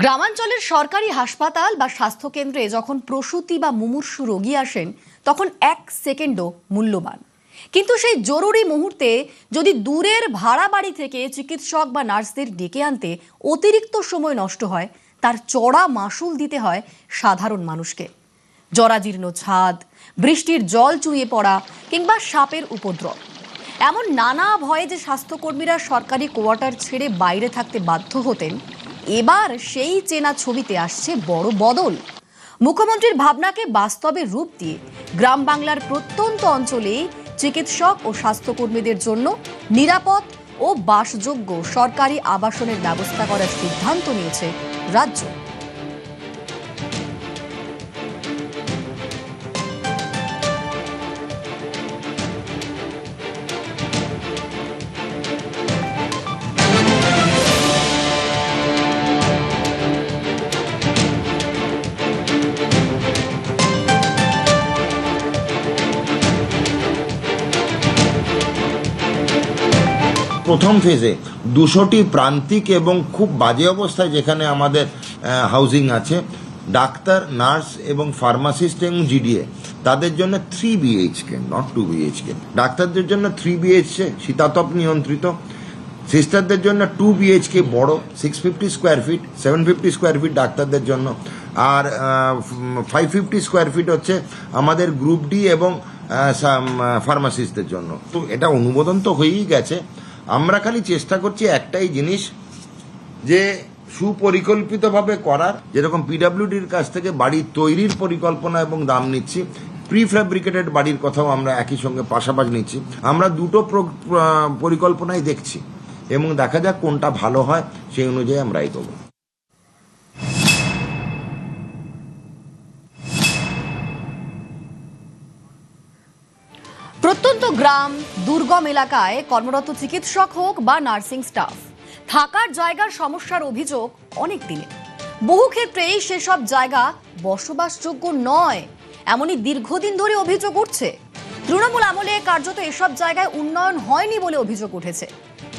গ্রামাঞ্চলের সরকারি হাসপাতাল বা স্বাস্থ্যকেন্দ্রে যখন প্রসূতি বা মুমূর্ষু রোগী আসেন তখন এক সেকেন্ডও মূল্যবান। কিন্তু সেই জরুরি মুহূর্তে যদি দূরের ভাড়া বাড়ি থেকে চিকিৎসক বা নার্সদের ডেকে আনতে অতিরিক্ত সময় নষ্ট হয়, তার চড়া মাশুল দিতে হয় সাধারণ মানুষকে। জরাজীর্ণ ছাদ, বৃষ্টির জল চুইয়ে পড়া কিংবা সাপের উপদ্রব, এমন নানা ভয়ে যে স্বাস্থ্যকর্মীরা সরকারি কোয়ার্টার ছেড়ে বাইরে থাকতে বাধ্য হতেন, এবার সেই চেনা ছবিতে আসছে বড় বদল। মুখ্যমন্ত্রীর ভাবনাকে বাস্তবে রূপ দিয়ে গ্রাম বাংলার প্রত্যন্ত অঞ্চলে চিকিৎসক ও স্বাস্থ্যকর্মীদের জন্য নিরাপদ ও বাসযোগ্য সরকারি আবাসনের ব্যবস্থা করার সিদ্ধান্ত নিয়েছে রাজ্য। প্রথম ফেজে 200টি প্রান্তিক এবং খুব বাজে অবস্থায় যেখানে আমাদের হাউজিং আছে, ডাক্তার, নার্স এবং ফার্মাসিস্ট এবং জিডিএ, তাদের জন্য 3 BHK, নট 2 BHK। ডাক্তারদের জন্য 3 BHK শীতাতপ নিয়ন্ত্রিত, সিস্টারদের জন্য 2 BHK বড় 650 স্কোয়ার ফিট, 750 স্কোয়ার ফিট ডাক্তারদের জন্য, আর 550 স্কোয়ার ফিট হচ্ছে আমাদের গ্রুপ ডি এবং ফার্মাসিস্টদের জন্য। তো এটা অনুমোদন তো হয়েই গেছে। আমরা খালি চেষ্টা করছি একটাই জিনিস, যে সুপরিকল্পিতভাবে করার। যেরকম পিডব্লিউডির কাছ থেকে বাড়ি তৈরির পরিকল্পনা এবং দাম নিচ্ছি, প্রিফ্যাব্রিকেটেড বাড়ির কথাও আমরা একই সঙ্গে পাশাপাশি নিচ্ছি। আমরা দুটো পরিকল্পনাই দেখছি এবং দেখা যাক কোনটা ভালো হয়, সেই অনুযায়ী আমরা এগোবো। প্রত্যন্ত গ্রাম, দুর্গম এলাকায় কর্মরত চিকিৎসক হোক বা নার্সিং স্টাফ, থাকার জায়গার সমস্যার অভিযোগ অনেক দিনের। বহু ক্ষেত্রেই সেসব জায়গা বসবাসযোগ্য নয়, এমনই দীর্ঘদিন ধরে অভিযোগ উঠছে। তৃণমূল আমলে কার্যত এসব জায়গায় উন্নয়ন হয়নি বলে অভিযোগ উঠেছে।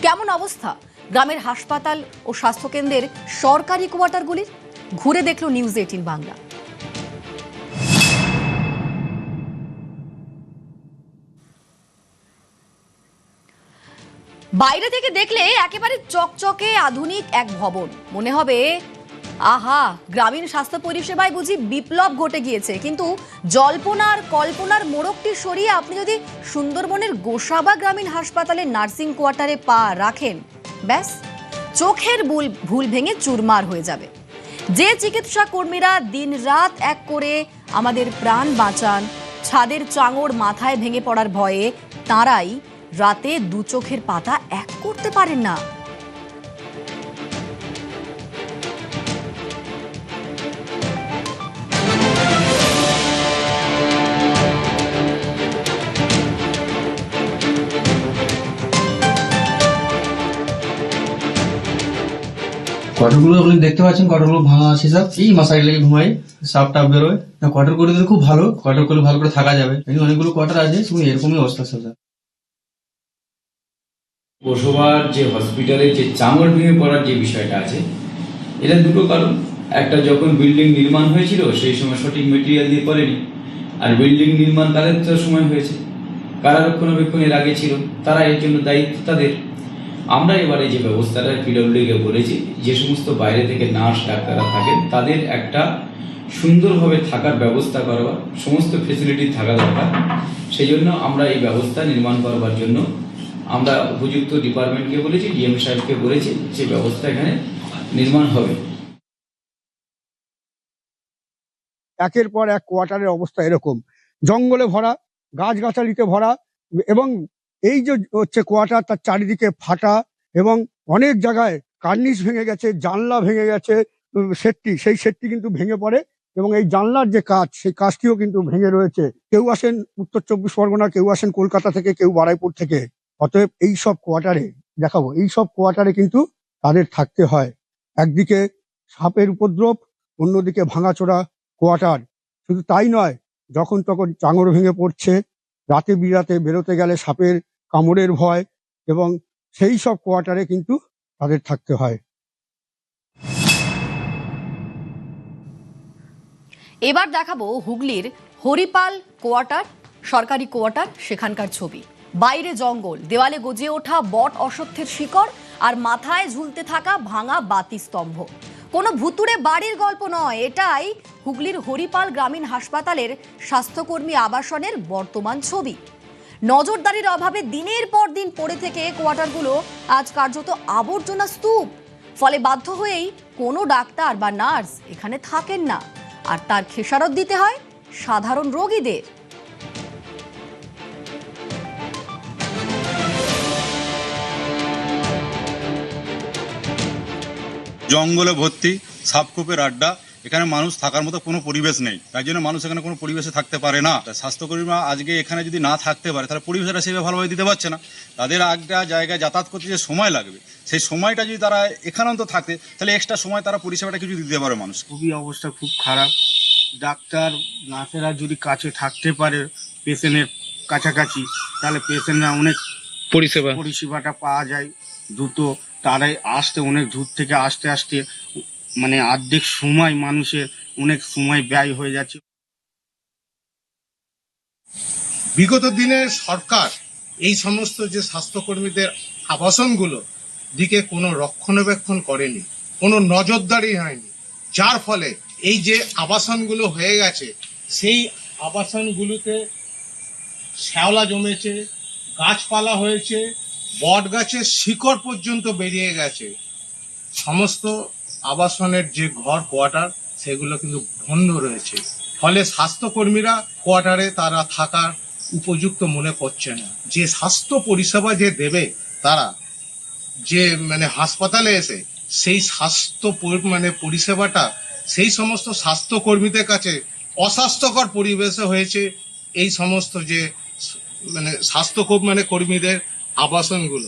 কেমন অবস্থা গ্রামের হাসপাতাল ও স্বাস্থ্যকেন্দ্রের সরকারি কোয়ার্টারগুলির? ঘুরে দেখল নিউজ 18 বাংলা। বাইরে থেকে দেখলে একেবারে চকচকে আধুনিক এক ভবন মনে হবে, আহা, গ্রামীণ স্বাস্থ্য পরিষেবায় বুঝি বিপ্লব ঘটে গিয়েছে। কিন্তু জল্পনার কল্পনার মোড়কটি সরিয়ে আপনি যদি সুন্দরবনের গোসাবা গ্রামীণ হাসপাতালের নার্সিং কোয়ার্টারে পা রাখেন, ব্যাস চোখের ভুল ভেঙে চুরমার হয়ে যাবে। যে চিকিৎসা কর্মীরা দিন রাত এক করে আমাদের প্রাণ বাঁচান, ছাদের চাঙড় মাথায় ভেঙে পড়ার ভয়ে তাঁরাই রাতে দু চোখের পাতা এক করতে পারেন না। কোয়ার্টারগুলো আপনি দেখতে পাচ্ছেন, কোয়ার্টারগুলো ভাঙা আছে সব। এই মশারি লেগে ঘুমাই, সাপ টাপ বেরোয় না। কোয়ার্টার করে দিলে খুব ভালো, কোয়ার্টার করলে ভালো করে থাকা যাবে। অনেকগুলো কোয়ার্টার আছে, শুধু এরকমই অবস্থা সব। গোসাবার যে হসপিটালের যে চাঙড় ভেঙে পড়ার যে বিষয়টা আছে, এটা দুটো কারণ। একটা, যখন বিল্ডিং নির্মাণ হয়েছিল সেই সময় সঠিক মেটেরিয়াল দিয়ে করেনি, আর বিল্ডিং নির্মাণ তাদের তো সময় হয়েছে, কারা রক্ষণাবেক্ষণের আগে ছিল, তারা এর জন্য দায়িত্ব তাদের। আমরা এবারে যে ব্যবস্থাটা পিডব্লিউডিকে বলেছি, যে সমস্ত বাইরে থেকে নার্স ডাক্তাররা থাকেন তাদের একটা সুন্দরভাবে থাকার ব্যবস্থা করবার, সমস্ত ফেসিলিটি থাকা দরকার। সেই জন্য আমরা এই ব্যবস্থা নির্মাণ করবার জন্য আমরা উপযুক্ত ডিপার্টমেন্টকে বলেছি, ডিএম সাহেবকে বলেছি, যে ব্যবস্থা এখানে নির্মাণ হবে। একের পর এক কোয়ার্টারের অবস্থা এরকম, জঙ্গলে ভরা, গাছগাছালিতে ভরা, এবং এই যে হচ্ছে কোয়ার্টার, তার চারিদিকে ফাটা এবং অনেক জায়গায় কার্নিশ ভেঙে গেছে, জানলা ভেঙে গেছে, সেই সেটটি কিন্তু ভেঙে পড়ে এবং এই জানলার যে কাজ, সেই কাজটিও কিন্তু ভেঙে রয়েছে। কেউ আসেন উত্তর 24 পরগনা, কেউ আসেন কলকাতা থেকে, কেউ বারুইপুর থেকে। অতএব এই সব কোয়ার্টারে দেখাবো, এই সব কোয়ার্টারে কিন্তু তাদের থাকতে হয়। একদিকে সাপের উপদ্রব, অন্যদিকে ভাঙাচোরা কোয়ার্টার। শুধু তাই নয়, যখন তখন চাঙড় ভেঙে পড়ছে, রাতে বিরাতে বেরোতে গেলে সাপের কামড়ের ভয়, এবং সেই সব কোয়ার্টারে কিন্তু তাদের থাকতে হয়। এবার দেখাবো হুগলির হরিপাল কোয়ার্টার, সরকারি কোয়ার্টার, সেখানকার ছবি। বাইরে জঙ্গল, দেওয়ালে গজিয়ে ওঠা বট অশ্বত্থের শিকড় আর মাথায় ঝুলতে থাকা ভাঙা বাতি স্তম্ভ। কোনো ভুতুড়ে বাড়ির গল্প নয়, এটাই হুগলির হরিপাল গ্রামীণ হাসপাতালের স্বাস্থ্যকর্মী আবাসনের বর্তমান ছবি। নজরদারির অভাবে দিনের পর দিন পড়ে থেকে কোয়ার্টারগুলো আজ কার্যত আবর্জনা স্তূপ। ফলে বাধ্য হয়েই কোনো ডাক্তার বা নার্স এখানে থাকেন না, আর তার খেসারত দিতে হয় সাধারণ রোগীদের। জঙ্গলে ভর্তি, সাপখোপের আড্ডা, এখানে মানুষ থাকার মতো কোনো পরিবেশ নেই। তাই জন্য মানুষ এখানে কোনো পরিবেশে থাকতে পারে না। স্বাস্থ্যকর্মীরা আজকে এখানে যদি না থাকতে পারে তাহলে পরিবেশটা সেভাবে ভালোভাবে দিতে পারছে না। তাদের একটা জায়গায় যাতায়াত করতে যে সময় লাগবে, সেই সময়টা যদি তারা এখানে অন্তত থাকতে, তাহলে এক্সট্রা সময় তারা পরিষেবাটা কিছু দিতে পারে মানুষ। খুবই অবস্থা খুব খারাপ। ডাক্তার নার্সেরা যদি কাছে থাকতে পারে পেশেন্টের কাছাকাছি, তাহলে পেশেন্টরা অনেক পরিষেবাটা পাওয়া যায় দ্রুত। তারাই আসতে অনেক দূর থেকে আসতে মানে অর্ধেক সময় মানুষের অনেক সময় ব্যয় হয়ে যাচ্ছে। বিগত দিনে সরকার এই সমস্ত যে স্বাস্থ্যকর্মীদের আবাসনগুলো দিকে কোনো রক্ষণাবেক্ষণ করেনি, কোনো নজরদারি হয়নি, যার ফলে এই যে আবাসনগুলো হয়ে গেছে সেই আবাসনগুলোতে শ্যাওলা জমেছে, গাছপালা হয়েছে, বট গাছের শিকড় পর্যন্ত বেরিয়ে গেছে। সমস্ত আবাসনের যে ঘর কোয়ার্টার সেগুলো কিন্তু বন্ধ রয়েছে। ফলে স্বাস্থ্যকর্মীরা কোয়ার্টারে তারা থাকার উপযুক্ত মনে করছে না। যে স্বাস্থ্য পরিষেবা যে দেবে তারা, যে মানে হাসপাতালে এসে সেই স্বাস্থ্য পরিষেবাটা সেই সমস্ত স্বাস্থ্যকর্মীদের কাছে অস্বাস্থ্যকর পরিবেশে হয়েছে এই সমস্ত যে স্বাস্থ্য কর্মীদের আবাসনগুলো।